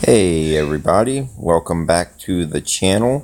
Hey everybody, welcome back to the channel.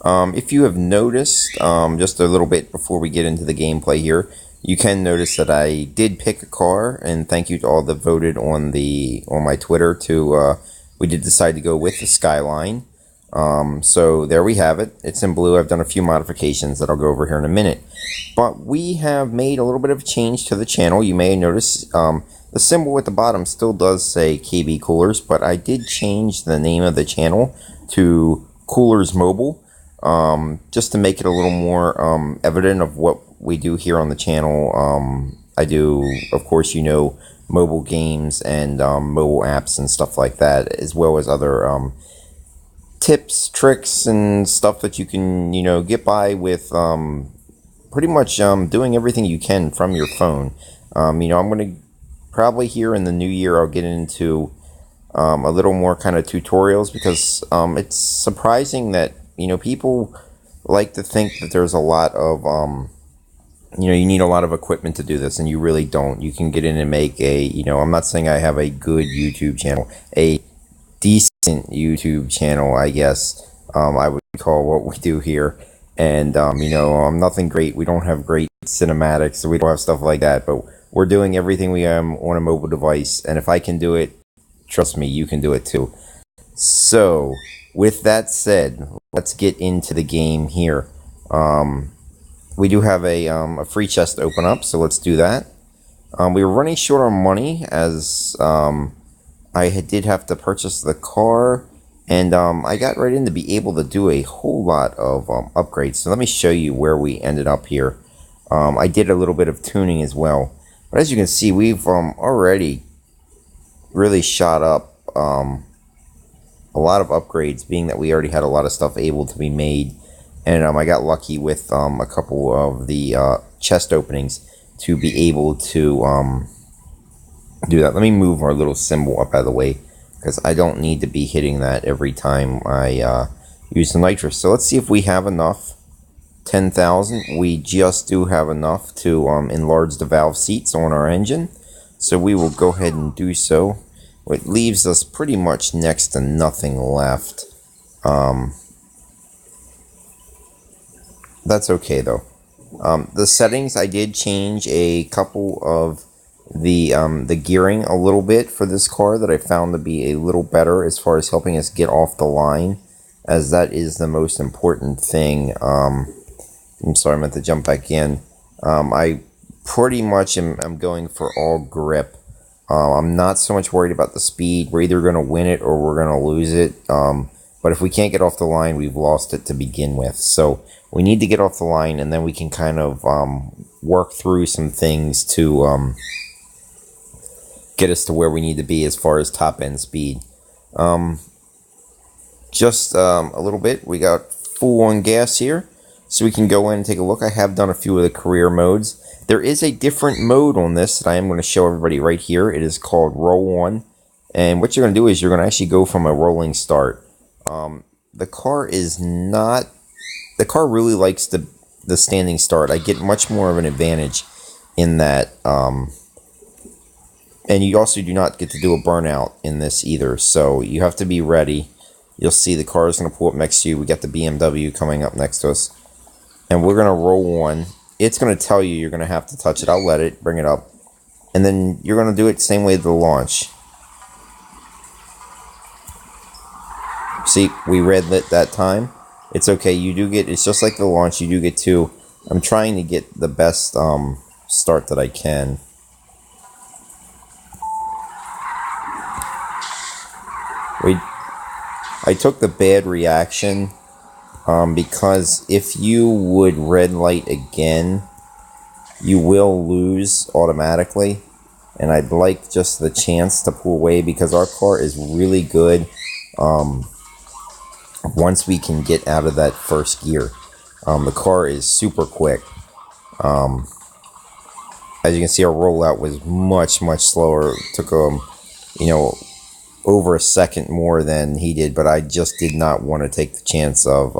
If you have noticed, just a little bit before we get into the gameplay here, you can notice that I did pick a car, and thank you to all that voted on my Twitter we did decide to go with the Skyline. So there we have it. It's in blue. I've done a few modifications that I'll go over here in a minute. But we have made a little bit of a change to the channel. You may notice the symbol at the bottom still does say KB Coolers, but I did change the name of the channel to Coolers Mobile, just to make it a little more evident of what we do here on the channel. I do, of course, mobile games and mobile apps and stuff like that, as well as other tips, tricks, and stuff that you can, get by with pretty much doing everything you can from your phone. I'm going to probably here in the new year, I'll get into a little more kind of tutorials because it's surprising that, people like to think that there's a lot of, you need a lot of equipment to do this, and you really don't. You can get in and make I'm not saying I have a good YouTube channel, a decent YouTube channel, I guess, I would call what we do here. And, I'm nothing great. We don't have great cinematics, so we don't have stuff like that, but we're doing everything we on a mobile device, and if I can do it, trust me, you can do it too. So, with that said, let's get into the game here. We do have a free chest to open up, so let's do that. We were running short on money, as I did have to purchase the car, and I got right in to be able to do a whole lot of upgrades. So let me show you where we ended up here. I did a little bit of tuning as well. But as you can see, we've already really shot up a lot of upgrades, being that we already had a lot of stuff able to be made. And I got lucky with a couple of the chest openings to be able to do that. Let me move our little symbol up out of the way, because I don't need to be hitting that every time I use the nitrous. So let's see if we have enough. 10,000. We just do have enough to enlarge the valve seats on our engine. So we will go ahead and do so. It leaves us pretty much next to nothing left. That's okay though. The settings, I did change a couple of the gearing a little bit for this car that I found to be a little better as far as helping us get off the line, as that is the most important thing. I'm sorry, I meant to jump back in. I pretty much am going for all grip. I'm not so much worried about the speed. We're either going to win it or we're going to lose it. But if we can't get off the line, we've lost it to begin with. So we need to get off the line, and then we can kind of work through some things to get us to where we need to be as far as top end speed. Just a little bit. We got full on gas here, so we can go in and take a look. I have done a few of the career modes. There is a different mode on this that I am going to show everybody right here. It is called Roll On. And what you're going to do is you're going to actually go from a rolling start. The car really likes the standing start. I get much more of an advantage in that. And you also do not get to do a burnout in this either. So you have to be ready. You'll see the car is going to pull up next to you. We got the BMW coming up next to us. And we're going to roll on. It's going to tell you you're going to have to touch it. I'll let it, bring it up. And then you're going to do it the same way to the launch. See, we red lit that time. It's okay. It's just like the launch. You do get two. I'm trying to get the best start that I can. I took the bad reaction. Because if you would red light again, you will lose automatically. And I'd like just the chance to pull away, because our car is really good once we can get out of that first gear. The car is super quick. As you can see, our rollout was much, much slower. It took over a second more than he did, but I just did not want to take the chance of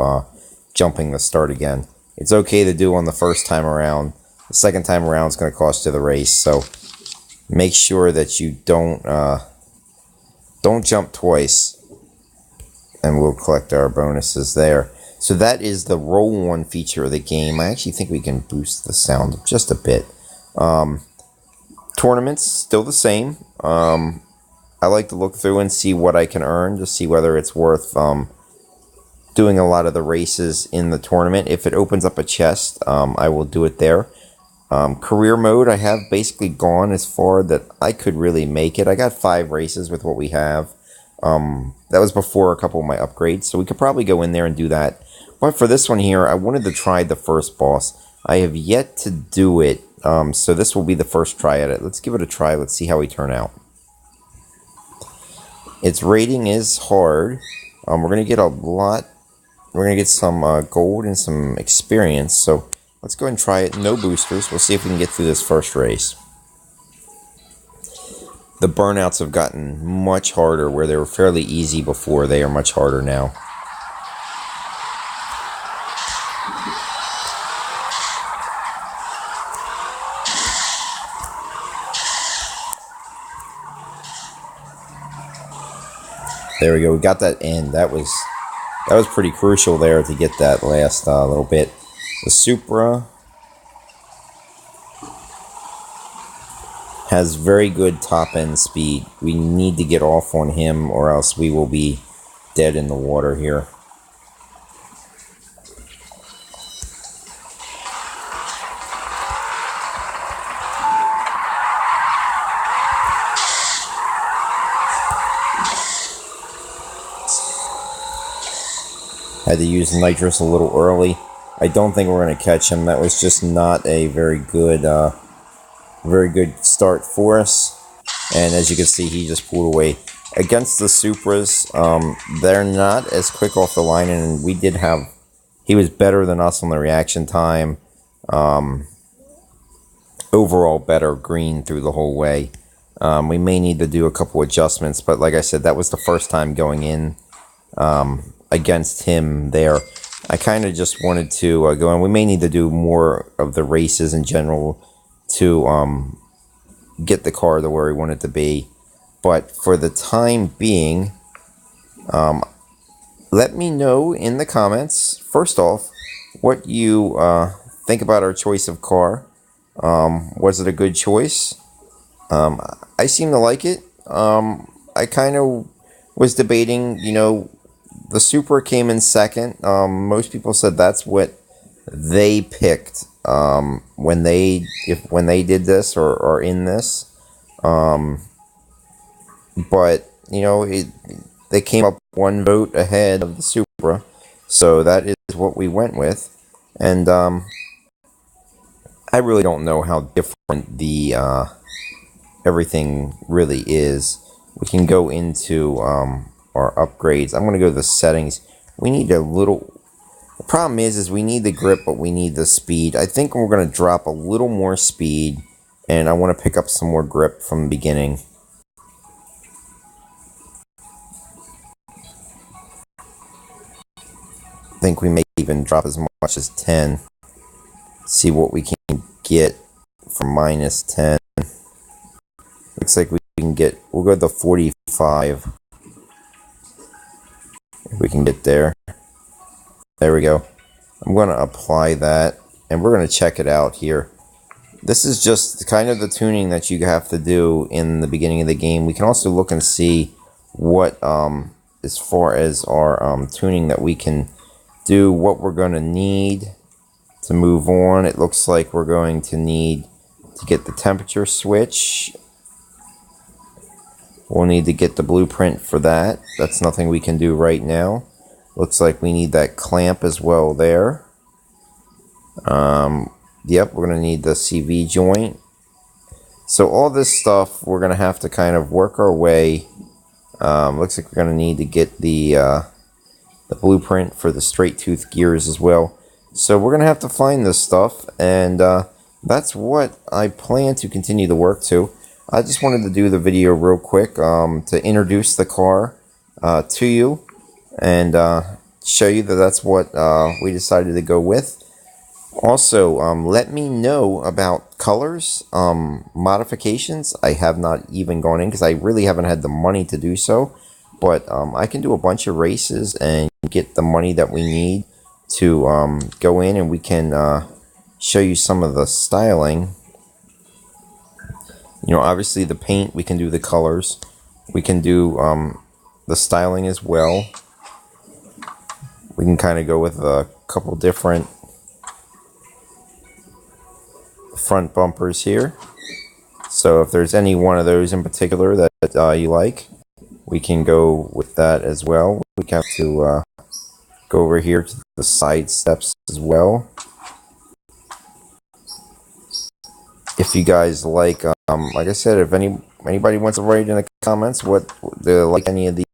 jumping the start again. It's okay to do on the first time around. The second time around is going to cost you the race, so make sure that you don't jump twice. and we'll collect our bonuses there. So that is the roll one feature of the game. I actually think we can boost the sound just a bit. Tournaments, still the same. I like to look through and see what I can earn to see whether it's worth doing a lot of the races in the tournament. If it opens up a chest, I will do it there. Career mode, I have basically gone as far that I could really make it. I got 5 races with what we have. That was before a couple of my upgrades, so we could probably go in there and do that. But for this one here, I wanted to try the first boss. I have yet to do it, so this will be the first try at it. Let's give it a try. Let's see how we turn out. Its rating is hard. We're going to get a lot. We're going to get some gold and some experience. So let's go ahead and try it. No boosters. We'll see if we can get through this first race. The burnouts have gotten much harder. Where they were fairly easy before, they are much harder now. There we go. We got that end. That was pretty crucial there to get that last little bit. The Supra has very good top end speed. We need to get off on him or else we will be dead in the water here. Had to use nitrous a little early. I don't think we're going to catch him. That was just not a very good start for us. And as you can see, he just pulled away. Against the Supras, they're not as quick off the line, and we did have... He was better than us on the reaction time. Overall better green through the whole way. We may need to do a couple adjustments, but like I said, that was the first time going in against him there. I kind of just wanted to go in. We may need to do more of the races in general to get the car to where we want it to be. But for the time being, let me know in the comments, first off, what you think about our choice of car. Was it a good choice? I seem to like it. I kind of was debating, you know, the Supra came in second. Most people said that's what they picked when they did this or in this. But you know, they came up 1 vote ahead of the Supra, so that is what we went with. And I really don't know how different the everything really is. We can go into our upgrades. I'm going to go to the settings. We need a little... The problem is we need the grip, but we need the speed. I think we're going to drop a little more speed, and I want to pick up some more grip from the beginning. I think we may even drop as much as 10. See what we can get from minus 10. Looks like we can get... We'll go to the 45. If we can get there. There we go. I'm going to apply that, and we're going to check it out here. This is just kind of the tuning that you have to do in the beginning of the game. We can also look and see what, as far as our tuning that we can do, what we're going to need to move on. It looks like we're going to need to get the temperature switch. We'll need to get the blueprint for that. That's nothing we can do right now. Looks like we need that clamp as well there. Yep, we're going to need the CV joint. So all this stuff, we're going to have to kind of work our way. Looks like we're going to need to get the blueprint for the straight tooth gears as well. So we're going to have to find this stuff, and that's what I plan to continue to work to. I just wanted to do the video real quick to introduce the car to you and show you that that's what we decided to go with. Also, let me know about colors, modifications. I have not even gone in because I really haven't had the money to do so. but I can do a bunch of races and get the money that we need to go in, and we can show you some of the styling. You know, obviously the paint, we can do the colors. We can do the styling as well. We can kind of go with a couple different front bumpers here. So if there's any one of those in particular that you like, we can go with that as well. We have to go over here to the side steps as well. If you guys like I said, if anybody wants to write in the comments what they like any of the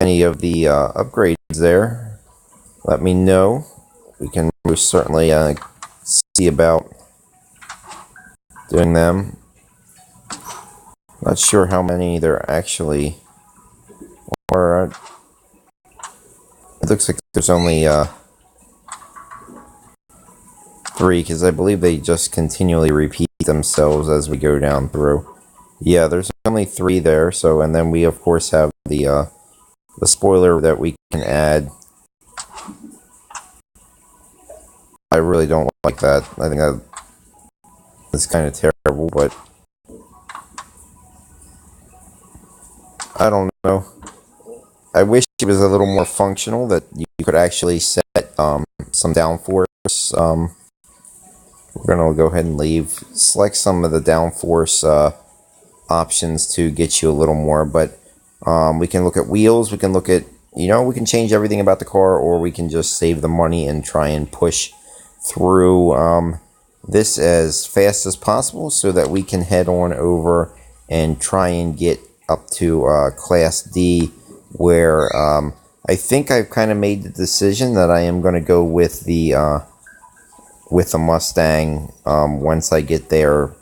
upgrades there, let me know. We can most certainly see about doing them. Not sure how many there actually are. It looks like there's only 3, because I believe they just continually repeat themselves as we go down through. Yeah, there's only 3 there. So, and then we of course have the spoiler that we can add. I really don't like that. I think that's kind of terrible, but I don't know. I wish it was a little more functional, that you could actually set some downforce. We're going to go ahead and select some of the downforce options to get you a little more, but we can look at wheels, we can look at, we can change everything about the car, or we can just save the money and try and push through this as fast as possible so that we can head on over and try and get up to Class D, where I think I've kind of made the decision that I am going to go with the Mustang once I get there.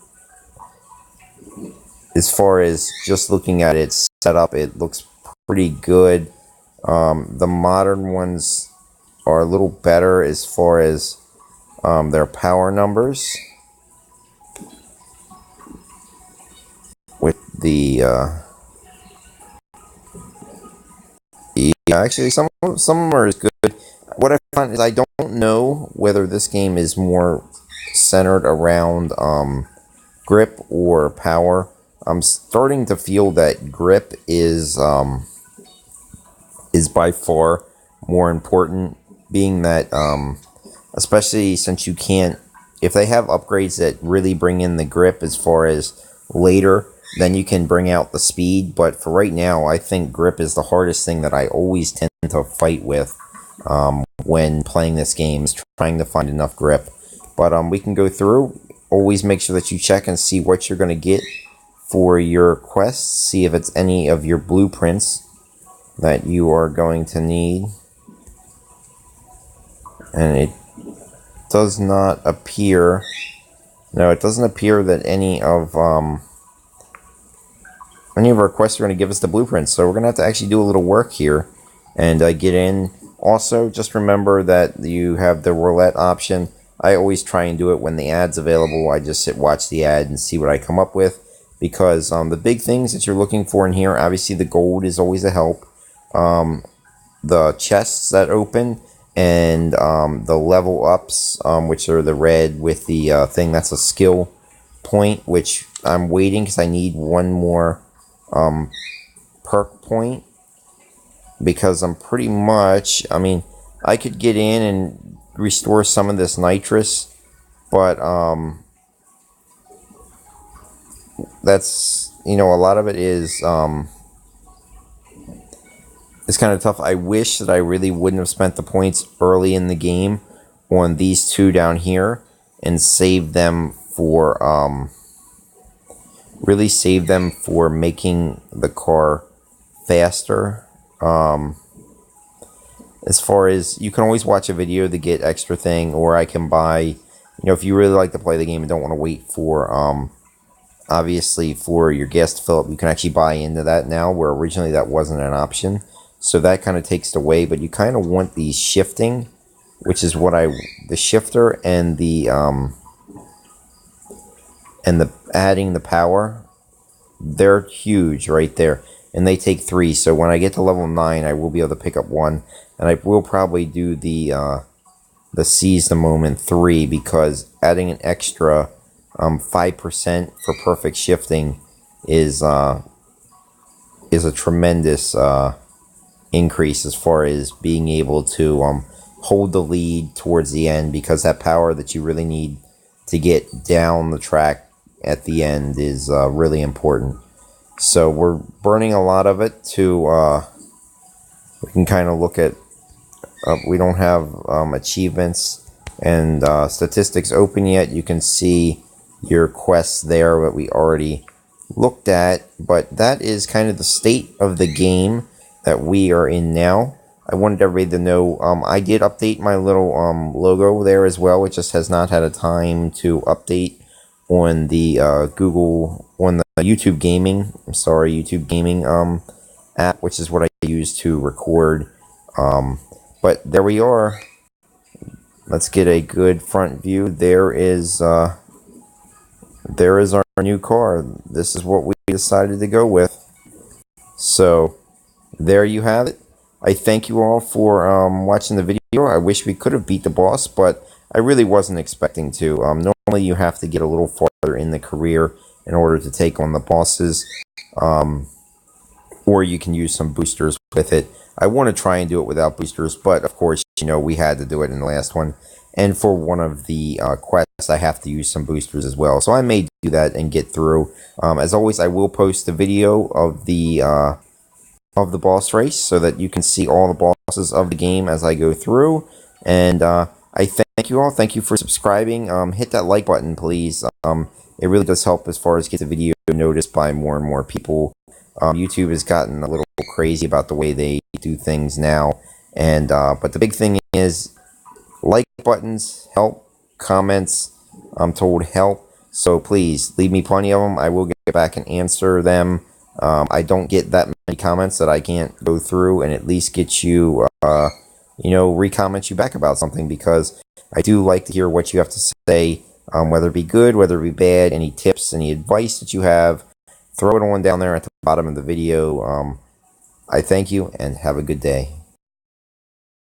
As far as just looking at its setup, it looks pretty good. The modern ones are a little better as far as their power numbers. With the actually some of them are as good. What I find is I don't know whether this game is more centered around grip or power. I'm starting to feel that grip is by far more important, being that especially since you can't, if they have upgrades that really bring in the grip as far as later, then you can bring out the speed. But for right now, I think grip is the hardest thing that I always tend to fight with when playing this game, is trying to find enough grip. But we can go through. Always make sure that you check and see what you're going to get for your quests. See if it's any of your blueprints that you are going to need. And it does not appear... No, it doesn't appear that any of our quests are going to give us the blueprints. So we're going to have to actually do a little work here and get in. Also, just remember that you have the roulette option. I always try and do it when the ad's available. I just watch the ad and see what I come up with. Because the big things that you're looking for in here, obviously the gold is always a help. The chests that open, and the level ups, which are the red with the thing that's a skill point, which I'm waiting because I need one more perk point. Because I'm pretty much, I could get in and restore some of this nitrous, but that's, a lot of it is it's kind of tough. I wish that I really wouldn't have spent the points early in the game on these two down here and saved them for really save them for making the car faster. As far as, you can always watch a video to get extra thing, or I can buy, if you really like to play the game and don't want to wait for obviously for your gas to fill up, you can actually buy into that now, where originally that wasn't an option. So that kind of takes it away, but you kind of want the shifting, which is what the shifter and the adding the power. they're huge right there, and they take 3. So when I get to level 9, I will be able to pick up 1, and I will probably do the seize the moment 3, because adding an extra 5% for perfect shifting is a tremendous increase as far as being able to hold the lead towards the end, because that power that you really need to get down the track at the end is really important. So we're burning a lot of it to we can kind of look at we don't have achievements and statistics open yet. You can see your quests there that we already looked at, but that is kind of the state of the game that we are in now. I wanted everybody to know I did update my little logo there as well. It just has not had a time to update on the on the YouTube Gaming. I'm sorry, YouTube Gaming app, which is what I use to record. But there we are. Let's get a good front view. There is our new car. This is what we decided to go with. So there you have it. I thank you all for watching the video. I wish we could have beat the boss, but I really wasn't expecting to. Normally you have to get a little farther in the career in order to take on the bosses, or you can use some boosters with it. I want to try and do it without boosters, but of course, you know, we had to do it in the last one. And for one of the quests, I have to use some boosters as well. So I may do that and get through. As always, I will post a video of the boss race so that you can see all the bosses of the game as I go through. And I thank you all. Thank you for subscribing. Hit that like button, please. It really does help as far as get the video noticed by more and more people. YouTube has gotten a little crazy about the way they do things now. And but the big thing is, like buttons help, comments I'm told help. So please leave me plenty of them. I will get back and answer them. I don't get that many comments that I can't go through and at least get you, you know, re-comment you back about something, because I do like to hear what you have to say, whether it be good, whether it be bad, any tips, any advice that you have. Throw it on down there at the bottom of the video. I thank you and have a good day.